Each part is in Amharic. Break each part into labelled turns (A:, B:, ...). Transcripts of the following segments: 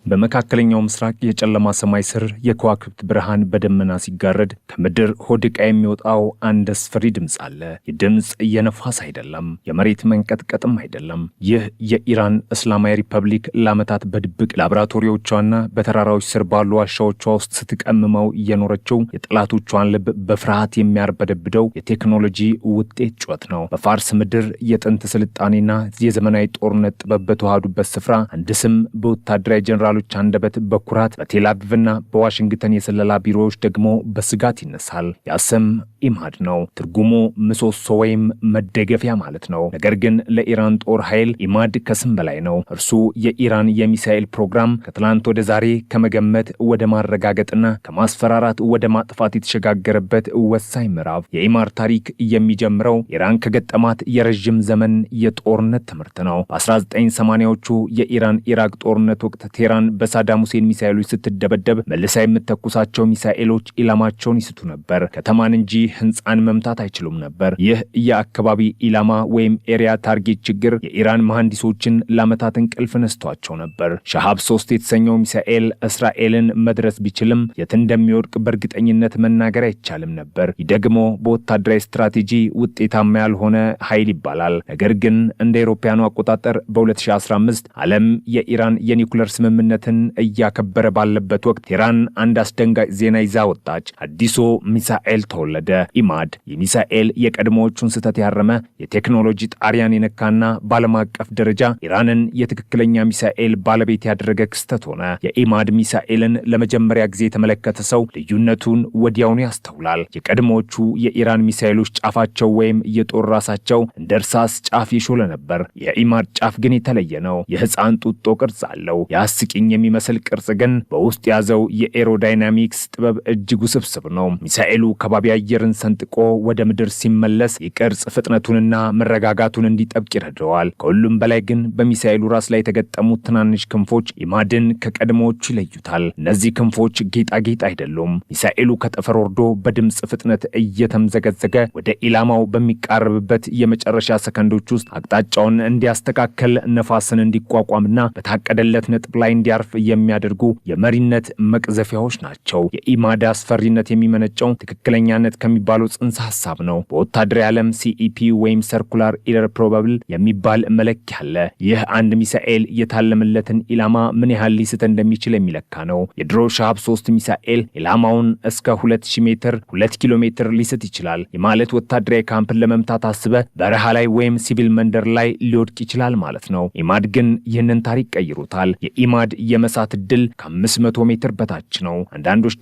A: በመካከለኛው ምስራቅ የጨለማ ሰማይ ስር የከዋክብት ብርሃን በደመና ሲጋረድ ከምድር ሆድቃ የሚወጣው አንድ አስፈሪ ድምፅ አለ። ይህ ድምፅ የነፋስ አይደለም፣ የመሬት መንቀጥቀጥም አይደለም። ይህ የኢራን እስላማዊ ሪፐብሊክ ለዓመታት በድብቅ ላቦራቶሪዎቿና በተራራዎች ስር ባሉ ዋሻዎቿ ውስጥ ስትቀምመው እየኖረችው የጠላቶቿን ልብ በፍርሃት የሚያርበደብደው የቴክኖሎጂ ውጤት ጩኸት ነው። በፋርስ ምድር የጥንት ስልጣኔና የዘመናዊ ጦርነት ጥበብ በተዋሃዱበት ስፍራ አንድ ስም በወታደራዊ ጀነራሎች አንደበት በኩራት በቴልአቪቭና በዋሽንግተን የስለላ ቢሮዎች ደግሞ በስጋት ይነሳል። ያ ስም ኢማድ ነው። ትርጉሙ ምሰሶ ወይም መደገፊያ ማለት ነው። ነገር ግን ለኢራን ጦር ኃይል ኢማድ ከስም በላይ ነው። እርሱ የኢራን የሚሳኤል ፕሮግራም ከትላንት ወደ ዛሬ ከመገመት ወደ ማረጋገጥና ከማስፈራራት ወደ ማጥፋት የተሸጋገረበት ወሳኝ ምዕራፍ። የኢማድ ታሪክ የሚጀምረው ኢራን ከገጠማት የረዥም ዘመን የጦርነት ትምህርት ነው። በ1980ዎቹ የኢራን ኢራቅ ጦርነት ወቅት ቴህራን በሳዳም ሁሴን ሚሳኤሎች ስትደበደብ መልሳ የምትተኩሳቸው ሚሳኤሎች ኢላማቸውን ይስቱ ነበር። ከተማን እንጂ ህንፃን መምታት አይችሉም ነበር። ይህ የአካባቢ ኢላማ ወይም ኤሪያ ታርጌት ችግር የኢራን መሐንዲሶችን ለዓመታት እንቅልፍ ነስቷቸው ነበር። ሻሃብ 3 የተሰኘው ሚሳኤል እስራኤልን መድረስ ቢችልም የት እንደሚወድቅ በእርግጠኝነት መናገር አይቻልም ነበር። ይህ ደግሞ በወታደራዊ ስትራቴጂ ውጤታማ ያልሆነ ኃይል ይባላል። ነገር ግን እንደ አውሮፓውያኑ አቆጣጠር በ2015 ዓለም የኢራን የኒውክሌር ስምምነትን እያከበረ ባለበት ወቅት ቴህራን አንድ አስደንጋጭ ዜና ይዛ ወጣች። አዲሱ ሚሳኤል ተወለደ። ኢማድ የሚሳኤል የቀድሞዎቹን ስህተት ያረመ የቴክኖሎጂ ጣሪያን የነካና በዓለም አቀፍ ደረጃ ኢራንን የትክክለኛ ሚሳኤል ባለቤት ያደረገ ክስተት ሆነ። የኢማድ ሚሳኤልን ለመጀመሪያ ጊዜ የተመለከተ ሰው ልዩነቱን ወዲያውኑ ያስተውላል። የቀድሞዎቹ የኢራን ሚሳኤሎች ጫፋቸው ወይም የጦር ራሳቸው እንደ እርሳስ ጫፍ የሾለ ነበር። የኢማድ ጫፍ ግን የተለየ ነው። የህፃን ጡጦ ቅርጽ አለው። የአስቂኝ የሚመስል ቅርጽ ግን በውስጥ ያዘው የኤሮዳይናሚክስ ጥበብ እጅግ ውስብስብ ነው። ሚሳኤሉ ከባቢ አየርን ሰንጥቆ ወደ ምድር ሲመለስ የቅርጽ ፍጥነቱንና መረጋጋቱን እንዲጠብቅ ይረዳዋል። ከሁሉም በላይ ግን በሚሳኤሉ ራስ ላይ የተገጠሙት ትናንሽ ክንፎች ኢማድን ከቀድሞዎቹ ይለዩታል። እነዚህ ክንፎች ጌጣጌጥ አይደሉም። ሚሳኤሉ ከጠፈር ወርዶ በድምፅ ፍጥነት እየተምዘገዘገ ወደ ኢላማው በሚቃረብበት የመጨረሻ ሰከንዶች ውስጥ አቅጣጫውን እንዲያስተካከል፣ ነፋስን እንዲቋቋምና በታቀደለት ነጥብ ላይ እንዲያርፍ የሚያደርጉ የመሪነት መቅዘፊያዎች ናቸው። የኢማድ አስፈሪነት የሚመነጨው ትክክለኛነት ከሚባለው ጽንሰ ሐሳብ ነው። በወታደራዊ ዓለም ሲኢፒ ወይም ሰርኩላር ኢረር ፕሮባብል የሚባል መለኪያ አለ። ይህ አንድ ሚሳኤል የታለመለትን ኢላማ ምን ያህል ሊስት እንደሚችል የሚለካ ነው። የድሮ ሻሃብ 3 ሚሳኤል ኢላማውን እስከ 2000 ሜትር 2 ኪሎ ሜትር ሊስት ይችላል። የማለት ወታደራዊ ካምፕን ለመምታት አስበ በረሃ ላይ ወይም ሲቪል መንደር ላይ ሊወድቅ ይችላል ማለት ነው። ኢማድ ግን ይህንን ታሪክ ቀይሮታል። የኢማድ የመሳት ዕድል ከ500 ሜትር በታች ነው። አንዳንዶች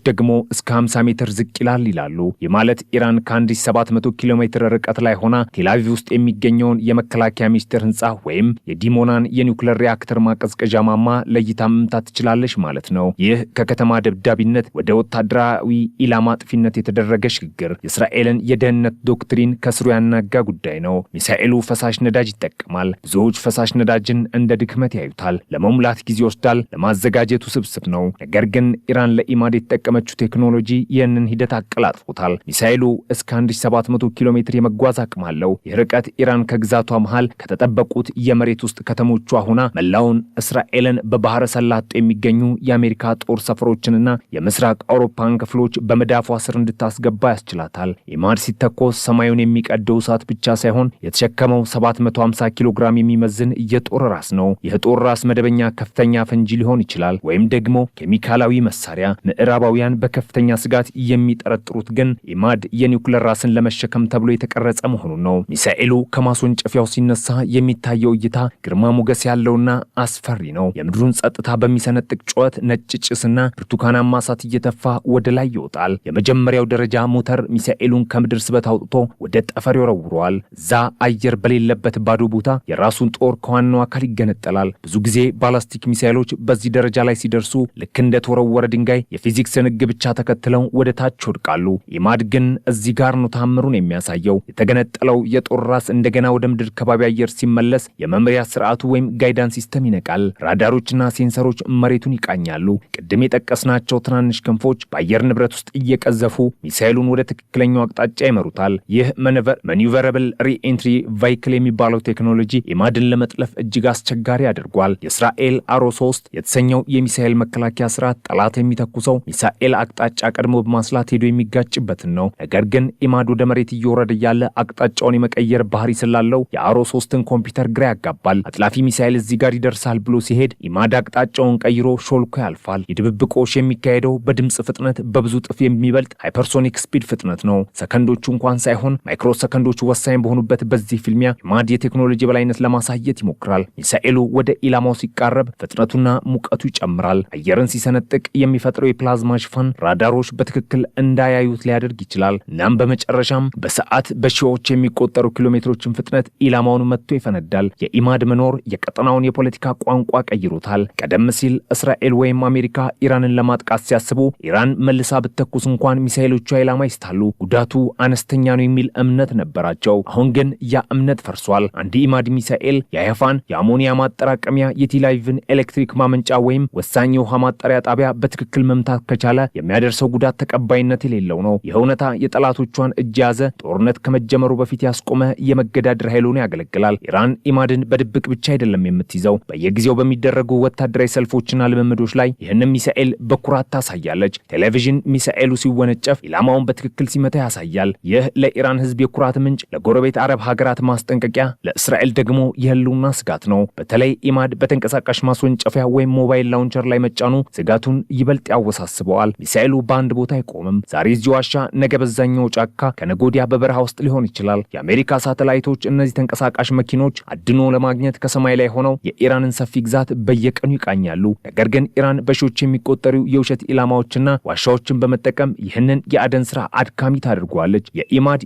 A: ደግሞ እስከ 50 ሜትር ዝቅ ይላል ይላሉ። የማለት ኢራን ከ1700 ኪሎ ሜትር ርቀት ላይ ሆና ቴልአቪቭ ውስጥ የሚገኘውን የመከላከያ ሚኒስቴር ህንፃ ወይም የዲሞናን የኒውክሌር ሪአክተር ማቀዝቀዣ ማማ ለይታ መምታት ትችላለች ማለት ነው። ይህ ከከተማ ደብዳቢነት ወደ ወታደራዊ ኢላማ ጥፊነት የተደረገ ሽግግር የእስራኤልን የደህንነት ዶክትሪን ከስሩ ያናጋ ጉዳይ ነው። ሚሳኤሉ ፈሳሽ ነዳጅ ይጠቀማል። ብዙዎች ፈሳሽ ነዳጅን እንደ ድክመት ያዩታል። ለመሙላት ጊዜ ይወስዳል። ለማዘጋጀቱ ስብስብ ነው። ነገር ግን ኢራን ለኢማድ የተጠቀመችው ቴክኖሎጂ ይህንን ሂደት አቀላጥፎታል። ሚሳኤሉ እስከ 1700 ኪሎ ሜትር የመጓዝ አቅም አለው። ይህ ርቀት ኢራን ከግዛቷ መሃል ከተጠበቁት የመሬት ውስጥ ከተሞቿ ሆና መላውን እስራኤልን በባህረ ሰላጤ የሚገኙ የአሜሪካ ጦር ሰፈሮችንና የምስራቅ አውሮፓን ክፍሎች በመዳፏ ስር እንድታስገባ ያስችላታል። ኢማድ ሲተኮስ ሰማዩን የሚቀደው እሳት ብቻ ሳይሆን የተሸከመው 750 ኪሎ ግራም የሚመዝን የጦር ራስ ነው። ይህ ጦር ራስ መደበኛ ከፍተኛ ፈንጂ ሊሆን ይችላል ወይም ደግሞ ኬሚካላዊ መሳሪያ። ምዕራባውያን በከፍተኛ ስጋት የሚጠረጥሩት ግን ኢማድ የኒውክሌር ራስን ለመሸከም ተብሎ የተቀረጸ መሆኑን ነው። ሚሳኤሉ ከማስወንጨፊያው ሲነሳ የሚታየው እይታ ግርማ ሞገስ ያለውና አስፈሪ ነው። የምድሩን ጸጥታ በሚሰነጥቅ ጩኸት ነጭ ጭስና ብርቱካናማ እሳት እየተፋ ወደ ላይ ይወጣል። የመጀመሪያው ደረጃ ሞተር ሚሳኤሉን ከምድር ስበት አውጥቶ ወደ ጠፈር ይወረውረዋል። እዛ አየር በሌለበት ባዶ ቦታ የራሱን ጦር ከዋናው አካል ይገነጠላል። ብዙ ጊዜ ባላስቲክ ሚሳኤሎች በዚህ ደረጃ ላይ ሲደርሱ ልክ እንደ ተወረወረ ድንጋይ የፊዚክስን ሕግ ብቻ ተከትለው ወደ ታች ወድቃሉ። ይጠብቃሉ። ኢማድ ግን እዚህ ጋር ነው ታምሩን የሚያሳየው። የተገነጠለው የጦር ራስ እንደገና ወደ ምድር ከባቢ አየር ሲመለስ የመምሪያ ስርዓቱ ወይም ጋይዳንስ ሲስተም ይነቃል። ራዳሮችና ሴንሰሮች መሬቱን ይቃኛሉ። ቅድም የጠቀስናቸው ትናንሽ ክንፎች በአየር ንብረት ውስጥ እየቀዘፉ ሚሳኤሉን ወደ ትክክለኛው አቅጣጫ ይመሩታል። ይህ ማኒቨረብል ሪኤንትሪ ቫይክል የሚባለው ቴክኖሎጂ ኢማድን ለመጥለፍ እጅግ አስቸጋሪ አድርጓል። የእስራኤል አሮ 3 የተሰኘው የሚሳኤል መከላከያ ስርዓት ጠላት የሚተኩሰው ሚሳኤል አቅጣጫ ቀድሞ በማስላት ሄዶ የሚጋጭበትን ነው። ነገር ግን ኢማድ ወደ መሬት እየወረደ ያለ አቅጣጫውን የመቀየር ባህሪ ስላለው የአሮ 3ን ኮምፒውተር ግራ ያጋባል። አጥላፊ ሚሳኤል እዚህ ጋር ይደርሳል ብሎ ሲሄድ ኢማድ አቅጣጫውን ቀይሮ ሾልኮ ያልፋል። የድብብቆሽ የሚካሄደው በድምጽ ፍጥነት በብዙ ጥፍ የሚበልጥ ሃይፐርሶኒክ ስፒድ ፍጥነት ነው። ሰከንዶቹ እንኳን ሳይሆን ማይክሮ ሰከንዶቹ ወሳኝ በሆኑበት በዚህ ፊልሚያ ኢማድ የቴክኖሎጂ በላይነት ለማሳየት ይሞክራል። ሚሳኤሉ ወደ ኢላማው ሲቃረብ ፍጥነቱና ሙቀቱ ይጨምራል። አየርን ሲሰነጥቅ የሚፈጥረው የፕላዝማ ሽፋን ራዳሮች በትክክል እንዳያዩት ሊያደርግ ይችላል። እናም በመጨረሻም በሰዓት በሺዎች የሚቆጠሩ ኪሎሜትሮችን ፍጥነት ኢላማውን መጥቶ ይፈነዳል። የኢማድ መኖር የቀጠናውን የፖለቲካ ቋንቋ ቀይሮታል። ቀደም ሲል እስራኤል ወይም አሜሪካ ኢራንን ለማጥቃት ሲያስቡ ኢራን መልሳ ብትተኩስ እንኳን ሚሳኤሎቿ ኢላማ ይስታሉ፣ ጉዳቱ አነስተኛ ነው የሚል እምነት ነበራቸው። አሁን ግን ያ እምነት ፈርሷል። አንድ ኢማድ ሚሳኤል የአይፋን የአሞኒያ ማጠራቀሚያ የቴልአቪቭን ኤሌክትሪክ ማመንጫ ወይም ወሳኝ የውሃ ማጣሪያ ጣቢያ በትክክል መምታት ከቻለ የሚያደርሰው ጉዳት ተቀባይነት የሌለው ነው። ይህ እውነታ የጠላቶቿን እጅ ያዘ፣ ጦርነት ከመጀመሩ በፊት ያስቆመ የመገዳደር ኃይል ሆኖ ያገለግላል። ኢራን ኢማድን በድብቅ ብቻ አይደለም የምትይዘው፣ በየጊዜው በሚደረጉ ወታደራዊ ሰልፎችና ልምምዶች ላይ ይህንን ሚሳኤል በኩራት ታሳያለች። ቴሌቪዥን ሚሳኤሉ ሲወነጨፍ ኢላማውን በትክክል ሲመታ ያሳያል። ይህ ለኢራን ሕዝብ የኩራት ምንጭ፣ ለጎረቤት አረብ ሀገራት ማስጠንቀቂያ፣ ለእስራኤል ደግሞ የህልውና ስጋት ነው። በተለይ ኢማድ በተንቀሳቃሽ ማስወንጨፊያ ወይም ሞባይል ላውንቸር ላይ መጫኑ ስጋቱን ይበልጥ ያወሳስበዋል። ሚሳኤሉ በአንድ ቦታ አይቆምም። ዛሬ እዚህ ዋሻ፣ ነገ በዛኛው ጫካ፣ ከነጎዲያ በበረሃ ውስጥ ሊሆን ይችላል። የአሜሪካ ሳተላይቶች እነዚህ ተንቀሳቃሽ መኪኖች አድኖ ለማግኘት ከሰማይ ላይ ሆነው የኢራንን ሰፊ ግዛት በየቀኑ ይቃኛሉ። ነገር ግን ኢራን በሺዎች የሚቆጠሩ የውሸት ኢላማዎችና ዋሻዎችን በመጠቀም ይህንን የአደን ስራ አድካሚ ታደርጓለች። የኢማድ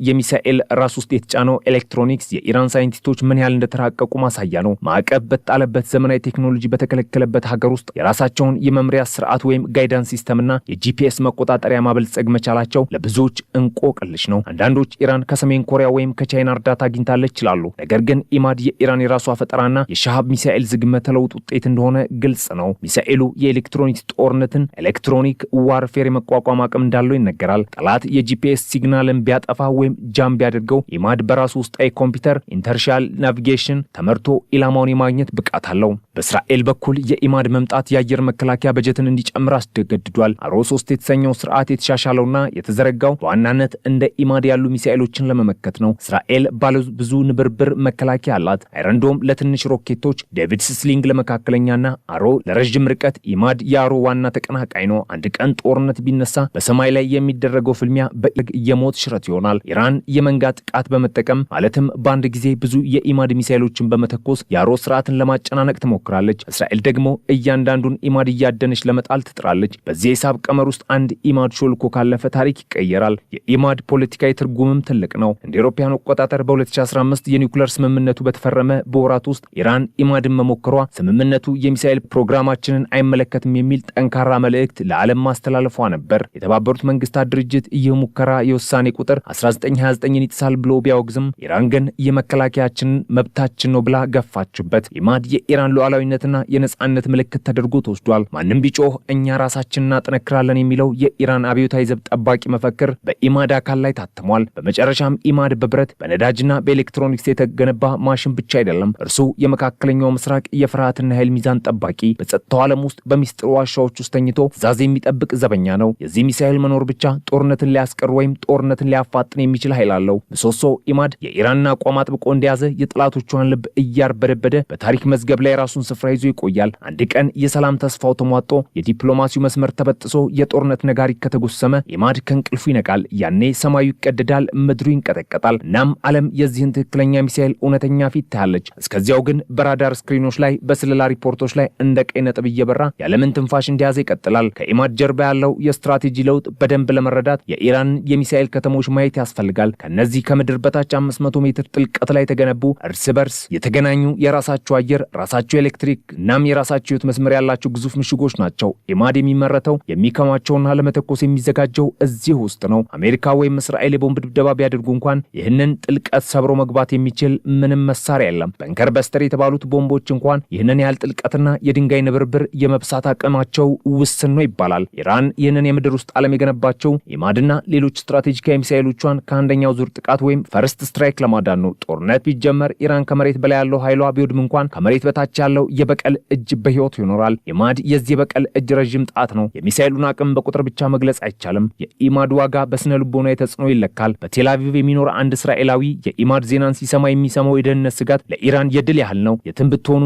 A: የሚሳኤል ራስ ውስጥ የተጫነው ኤሌክትሮኒክስ የኢራን ሳይንቲስቶች ምን ያህል እንደተራቀቁ ማሳያ ነው። ማዕቀብ በጣለበት ዘመናዊ ቴክኖሎጂ በተከለከለበት ሀገር ውስጥ የራሳቸውን የመምሪያ ስርዓት ወይም ጋይዳንስ ሲስተምና የጂፒኤስ መቆጣጠሪያ ማበልጸግ መቻላቸው ለብዙዎች እንቆቅልሽ ነው። አንዳንዶች ኢራን ከሰሜን ኮሪያ ወይም ከቻይና እርዳታ አግኝታለች ይላሉ። ነገር ግን ኢማድ የኢራን የራሷ ፈጠራና የሻሃብ ሚሳኤል ዝግመተ ለውጥ ውጤት እንደሆነ ግልጽ ነው። ሚሳኤሉ የኤሌክትሮኒክስ ጦርነትን ኤሌክትሮኒክ ዋርፌር የመቋቋም አቅም እንዳለው ይነገራል። ጠላት የጂፒኤስ ሲግናልን ቢያጠፋ ወይም ጃም ቢያደርገው ኢማድ በራሱ ውስጣዊ ኮምፒውተር ኢንተርሻል ናቪጌሽን ተመርቶ ኢላማውን የማግኘት ብቃት አለው። በእስራኤል በኩል የኢማድ መምጣት የአየር መከላከያ በጀትን እንዲጨምር አስገድዷል። አሮ 3 የተሰኘው ስርዓት የተሻሻለውና የተዘረጋው በዋናነት እንደ ኢማድ ያሉ ሚሳኤሎችን ለመመከት ነው። እስራኤል ባለ ብዙ ንብርብር መከላከያ አላት። አይረንዶም ለትንሽ ሮኬቶች፣ ዴቪድስ ስሊንግ ለመካከለኛና አሮ ለረጅም ርቀት። ኢማድ የአሮ ዋና ተቀናቃይ ነው። አንድ ቀን ጦርነት ቢነሳ በሰማይ ላይ የሚደረገው ፍልሚያ የሞት ሽረት ይሆናል። ኢራን የመንጋ ጥቃት በመጠቀም ማለትም በአንድ ጊዜ ብዙ የኢማድ ሚሳኤሎችን በመተኮስ የአሮ ስርዓትን ለማጨናነቅ ትሞክራለች። እስራኤል ደግሞ እያንዳንዱን ኢማድ እያደነች ለመጣል ትጥራለች። በዚህ የሂሳብ ቀመር ውስጥ አንድ ኢማድ ሾልኮ ካለፈ ታሪክ ይቀየራል። የኢማድ ፖለቲካዊ ትርጉምም ትልቅ ነው። እንደ አውሮፓውያን አቆጣጠር በ2015 የኒውክሌር ስምምነቱ በተፈረመ በወራት ውስጥ ኢራን ኢማድን መሞከሯ ስምምነቱ የሚሳኤል ፕሮግራማችንን አይመለከትም የሚል ጠንካራ መልእክት ለዓለም ማስተላለፏ ነበር። የተባበሩት መንግስታት ድርጅት ይህ ሙከራ የውሳኔ ቁጥር 1929ን ይጥሳል ብሎ ቢያወግዝም ኢራን ግን የመከላከያችንን መብታችን ነው ብላ ገፋችበት። ኢማድ የኢራን ሉዓላዊነትና የነጻነት ምልክት ተደርጎ ተወስዷል። ማንም ቢጮህ እኛ ራሳችንን እናጠነክራለን የሚለው የኢራን አብዮታዊ ዘብ ጠባቂ መፈክር በኢማድ አካል ላይ ታትሟል። በመጨረሻም ኢማድ በብረት በነዳጅና በኤሌክትሮኒክስ የተገነባ ማሽን ብቻ አይደለም። እርሱ የመካከለኛው ምስራቅ የፍርሃትና ኃይል ሚዛን ጠባቂ፣ በጸጥታው ዓለም ውስጥ በሚስጥር ዋሻዎች ውስጥ ተኝቶ ትዕዛዝ የሚጠብቅ ዘበኛ ነው። የዚህ ሚሳኤል መኖር ብቻ ጦርነትን ሊያስቀር ወይም ጦርነትን ሊያፋጥን የሚችል ኃይል አለው። ምሰሶ ኢማድ የኢራንን አቋም አጥብቆ እንደያዘ የጠላቶቿን ልብ እያርበደበደ በታሪክ መዝገብ ላይ ራሱን ስፍራ ይዞ ይቆያል። አንድ ቀን የሰላም ተስፋው ተሟጦ የዲፕሎማሲው መስመር ተበጥሶ የጦርነት ነጋሪት ከተጎሰመ ኢማድ ከእንቅልፉ ይነቃል። ያኔ ሰማዩ ይቀደዳል፣ ምድሩ ይንቀጠቀጣል። እናም ዓለም የዚህን ትክክለኛ ሚሳኤል እውነተኛ ፊት ታያለች። እስከዚያው ግን በራዳር ስክሪኖች ላይ በስለላ ሪፖርቶች ላይ እንደ ቀይ ነጥብ እየበራ የዓለምን ትንፋሽ እንደያዘ ይቀጥላል። ከኢማድ ጀርባ ያለው የስትራቴጂ ለውጥ በደንብ ለመረዳት የኢራን የሚሳኤል ከተሞች ማየት ያስፈልጋል። ከነዚህ ከምድር በታች 500 ሜትር ጥልቀት ላይ የተገነቡ እርስ በርስ የተገናኙ የራሳቸው አየር፣ ራሳቸው ኤሌክትሪክ እናም የራሳቸው ህይወት መስመር ያላቸው ግዙፍ ምሽጎች ናቸው። ኢማድ የሚመረተው የሚከማቸውና ለመተኮስ የሚዘጋጀው እዚህ ውስጥ ነው። አሜሪካ ወይም እስራኤል የቦምብ ድብደባ ቢያደርጉ እንኳን ይህንን ጥልቀት ሰብሮ መግባት የሚችል ምንም መሳሪያ የለም። በንከር በስተር የተባሉት ቦምቦች እንኳን ይህንን ያህል ጥልቀትና የድንጋይ ንብርብር የመብሳት አቅማቸው ውስን ነው ይባላል። ኢራን ይህንን የምድር ውስጥ ዓለም የገነባቸው ኢማድና ሌሎች ስትራቴጂካዊ ሚሳኤሎቿን ከአንደኛው ዙር ጥቃት ወይም ፈርስት ስትራይክ ለማዳን ነው። ጦርነት ቢጀመር ኢራን ከመሬት በላይ ያለው ኃይሏ ቢወድም እንኳን ከመሬት በታች ያለው የበቀል እጅ በህይወት ይኖራል። ኢማድ የዚህ በቀል እጅ ረጅም ጣት ነው። የሚሳኤሉን አቅም በቁጥር ብቻ መግለጽ አይቻልም። የኢማድ ዋጋ በስነ ልቦና ተጽዕኖ ይለካል። በቴል አቪቭ የሚኖር አንድ እስራኤላዊ የኢማድ ዜናን ሲሰማ የሚሰማው የደህንነት ስጋት ለኢራን የድል ያህል ነው። የትም ብትሆኑ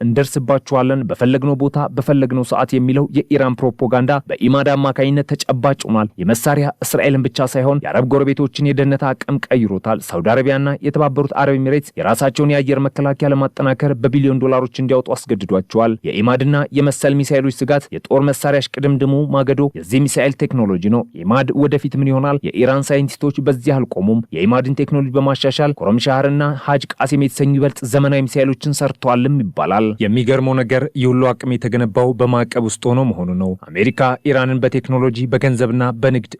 A: እንደርስባችኋለን፣ በፈለግነው ቦታ በፈለግነው ሰዓት የሚለው የኢራን ፕሮፓጋንዳ በኢማድ አማካኝነት ተጨባጭ ሆኗል። የመሳሪያ እስራኤልን ብቻ ሳይሆን የአረብ ጎረቤቶችን የደህንነት አቅም ቀይሮታል። ሳውዲ አረቢያና የተባበሩት አረብ ኤሚሬትስ የራሳቸውን የአየር መከላከያ ለማጠናከር በቢሊዮን ዶላሮች እንዲያወጡ አስገድዷቸዋል። የኢማድና የመሰል ሚሳኤሎች ስጋት የጦር መሳሪያ ሽቅድምድሙ ማገዶ የዚህ ሚሳኤል ቴክኖሎጂ ነው። ኢማድ ወደፊት ምን ይሆናል? የኢራን ሳይንቲስቶች በዚህ አልቆሙም። የኢማድን ቴክኖሎጂ በማሻሻል ኮረምሻህርና ሀጅ ቃሲም የተሰኙ ይበልጥ ዘመናዊ ሚሳኤሎችን ሰርተዋልም ይባላል። የሚገርመው ነገር የሁሉ አቅም የተገነባው በማዕቀብ ውስጥ ሆኖ መሆኑ ነው። አሜሪካ ኢራንን በቴክኖሎጂ በገንዘብና በንግድ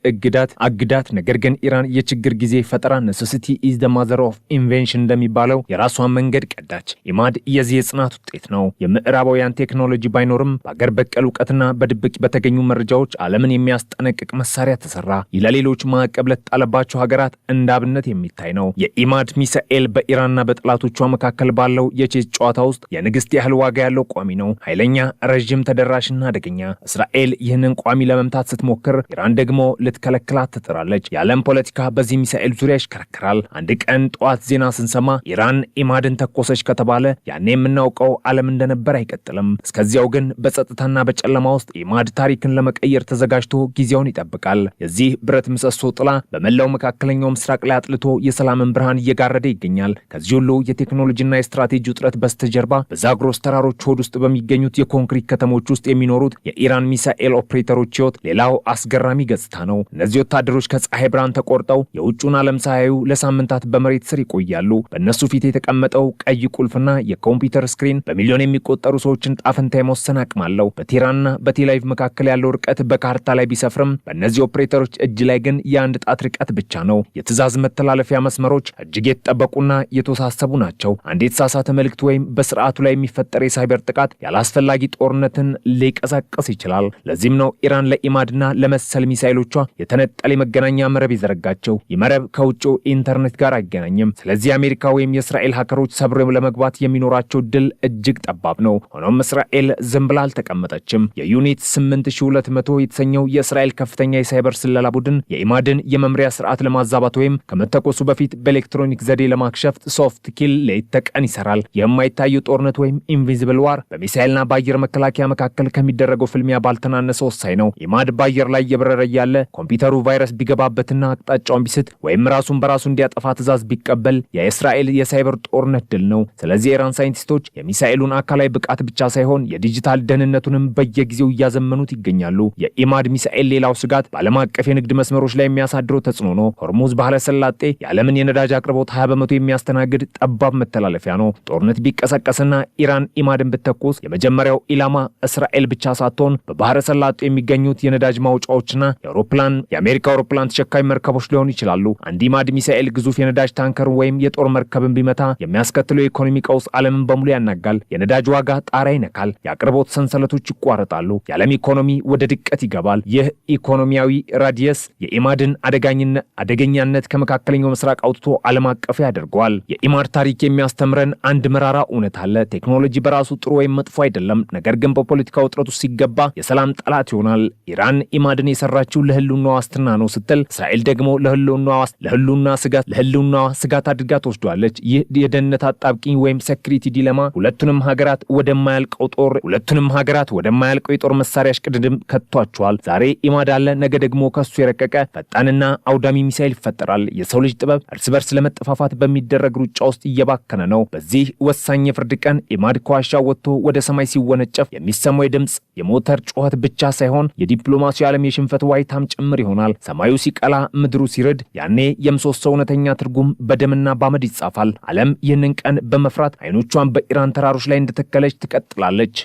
A: አግዳት። ነገር ግን ኢራን የችግር ጊዜ ፈጠራ ኔሴሲቲ ኢዝ ዘ ማዘር ኦፍ ኢንቬንሽን እንደሚባለው የራሷን መንገድ ቀዳች። ኢማድ የዚህ የጽናት ውጤት ነው። የምዕራባውያን ቴክኖሎጂ ባይኖርም በአገር በቀል እውቀትና በድብቅ በተገኙ መረጃዎች ዓለምን የሚያስጠነቅቅ መሳሪያ ተሰራ። ለሌሎች ማዕቀብ ለተጣለባቸው ሀገራት እንዳብነት የሚታይ ነው። የኢማድ ሚሳኤል በኢራንና በጠላቶቿ መካከል ባለው የቼዝ ጨዋታ ውስጥ የንግስት ያህል ዋጋ ያለው ቋሚ ነው። ኃይለኛ፣ ረዥም፣ ተደራሽና አደገኛ። እስራኤል ይህንን ቋሚ ለመምታት ስትሞክር፣ ኢራን ደግሞ ልትከለክላት ትጥራለች። የዓለም ፖለቲካ በዚህ ሚሳኤል ዙሪያ ይሽከረከራል። አንድ ቀን ጠዋት ዜና ስንሰማ ኢራን ኢማድን ተኮሰች ከተባለ ያኔ የምናውቀው ዓለም እንደነበር አይቀጥልም። እስከዚያው ግን በጸጥታና በጨለማ ውስጥ ኢማድ ታሪክን ለመቀየር ተዘጋጅቶ ጊዜውን ይጠብቃል። የዚህ ብረት ምሰሶ ጥላ በመላው መካከለኛው ምስራቅ ላይ አጥልቶ የሰላምን ብርሃን እየጋረደ ይገኛል። ከዚህ ሁሉ የቴክኖሎጂና የስትራቴጂ ውጥረት በስተጀርባ በዛግሮስ ተራሮች ሆድ ውስጥ በሚገኙት የኮንክሪት ከተሞች ውስጥ የሚኖሩት የኢራን ሚሳኤል ኦፕሬተሮች ህይወት ሌላው አስገራሚ ገጽታ ነው። እነዚህ ወታደሮች ከፀሐይ ብርሃን ተቆርጠው የውጩን ዓለም ሳያዩ ለሳምንታት በመሬት ስር ይቆያሉ። በእነሱ ፊት የተቀመጠው ቀይ ቁልፍና የኮምፒውተር ስክሪን በሚሊዮን የሚቆጠሩ ሰዎችን ጣፍንታ የመወሰን አቅም አለው። በቴህራንና በቴል-አቪቭ መካከል ያለው ርቀት በካርታ ላይ ቢሰፍርም በእነዚህ ኦፕሬተሮች እጅ ላይ ግን የአንድ ጣት ርቀት ብቻ ነው። የትዕዛዝ መተላለፊያ መስመሮች እጅግ የተጠበቁና የተወሳሰቡ ናቸው። አንድ የተሳሳተ መልእክት ወይም በስርዓቱ ላይ የሚፈጠር የሳይበር ጥቃት ያላስፈላጊ ጦርነትን ሊቀሰቅስ ይችላል። ለዚህም ነው ኢራን ለኢማድና ለመሰል ሚሳኤሎቿ የተነጠለ የመገናኛ መረብ የዘረጋቸው። ይህ መረብ ከውጭው ኢንተርኔት ጋር አይገናኝም። ስለዚህ አሜሪካ ወይም የእስራኤል ሀከሮች ሰብረው ለመግባት የሚኖራቸው ድል እጅግ ጠባብ ነው። ሆኖም እስራኤል ዝም ብላ አልተቀመጠችም። የዩኒት 8200 የተሰኘው የእስራኤል ከፍተኛ የሳይበር ስለላ ቡድን የኢማድን የመምሪያ ስርዓት ለማዛባት ወይም ከመተኮሱ በፊት በኤሌክትሮኒክ ዘዴ ለማክሸፍ ሶፍት ኪል ሌት ተቀን ይሰራል። የማይታየው ጦርነት ወይም ኢንቪዚብል ዋር በሚሳኤልና በአየር መከላከያ መካከል ከሚደረገው ፍልሚያ ባልተናነሰ ወሳኝ ነው። ኢማድ በአየር ላይ እየበረረ ያለ ኮምፒውተሩ ቫይረስ ቢገባበትና አቅጣጫውን ቢስት ወይም ራሱን በራሱ እንዲያጠፋ ትዕዛዝ ቢቀበል የእስራኤል የሳይበር ጦርነት ድል ነው። ስለዚህ የኢራን ሳይንቲስቶች የሚሳኤሉን አካላዊ ብቃት ብቻ ሳይሆን የዲጂታል ደህንነቱንም በየጊዜው እያዘመኑት ይገኛሉ። የኢማድ ሚሳኤል ሌላው ስጋት በዓለም አቀፍ የንግድ መስመሮች ላይ የሚያሳድረው ተጽዕኖ ነው። ሆርሙዝ ባህረ ሰላጤ የዓለምን የነዳጅ አቅርቦት 20% የሚያስተናግድ ጠባብ መተላለፊያ ነው። ጦርነት ቢቀሰቀስና ኢራን ኢማድን ብትተኩስ የመጀመሪያው ኢላማ እስራኤል ብቻ ሳትሆን በባህረ ሰላጤ የሚገኙት የነዳጅ ማውጫዎችና የአሜሪካ አውሮፕላን ተሸካሚ መርከቦች ሊሆኑ ይችላሉ። አንድ ኢማድ ሚሳኤል ግዙፍ የነዳጅ ታንከር ወይም የጦር መርከብን ቢመታ የሚያስከትለው የኢኮኖሚ ቀውስ ዓለምን በሙሉ ያናጋል። የነዳጅ ዋጋ ጣራ ይነካል። የአቅርቦት ሰንሰለቶች ይቋረጣሉ። የዓለም ኢኮኖሚ ወደ ድቀት ይገባል። ይህ ኢኮኖሚያዊ ራዲየስ የኢማድን አደገኛነት ከመካከለኛው ምስራቅ አውጥቶ ዓለም አቀፍ ያደርገዋል። የኢማድ ታሪክ የሚያስተምረን አንድ መራራ እውነት አለ። ቴክኖሎጂ በራሱ ጥሩ ወይም መጥፎ አይደለም። ነገር ግን በፖለቲካ ውጥረት ውስጥ ሲገባ የሰላም ጠላት ይሆናል። ኢራን ኢማድን የሰራችው ለህልውና ዋስትና ነው ስትል፣ እስራኤል ደግሞ ለህልውና ስጋት አድርጋ ተወስዷለች። ይህ የደህንነት አጣብቂኝ ወይም ሴኩሪቲ ዲለማ ሁለቱንም ሀገራት ወደማያልቀው የጦር መሳሪያ እሽቅድድም ከቷቸዋል። ዛሬ ኢማድ አለ፣ ነገ ደግሞ ከሱ የረቀቀ ፈጣንና አውዳሚ ሚሳኤል ይፈጠራል። የሰው ልጅ ጥበብ እርስ በርስ ለመጠፋፋት በሚደረግ ሩጫ ውስጥ እየባከነ ነው። በዚህ ወሳኝ የፍርድ ቀን ኢማድ ከዋሻው ወጥቶ ወደ ሰማይ ሲወነጨፍ የሚሰማው የድምፅ የሞተር ጩኸት ብቻ ሳይሆን የዲፕሎማሲ ዓለም የሽንፈት ዋይታም ጭምር ይሆናል። ሰማዩ ሲቀላ፣ ምድሩ ሲርድ፣ ያኔ የምሰሶ እውነተኛ ትርጉም በደምና በአመድ ይጻፋል። ዓለም ይህንን ቀን በመፍራት አይኖቿን በኢራን ተራሮች ላይ ላይ እንደተከለች ትቀጥላለች።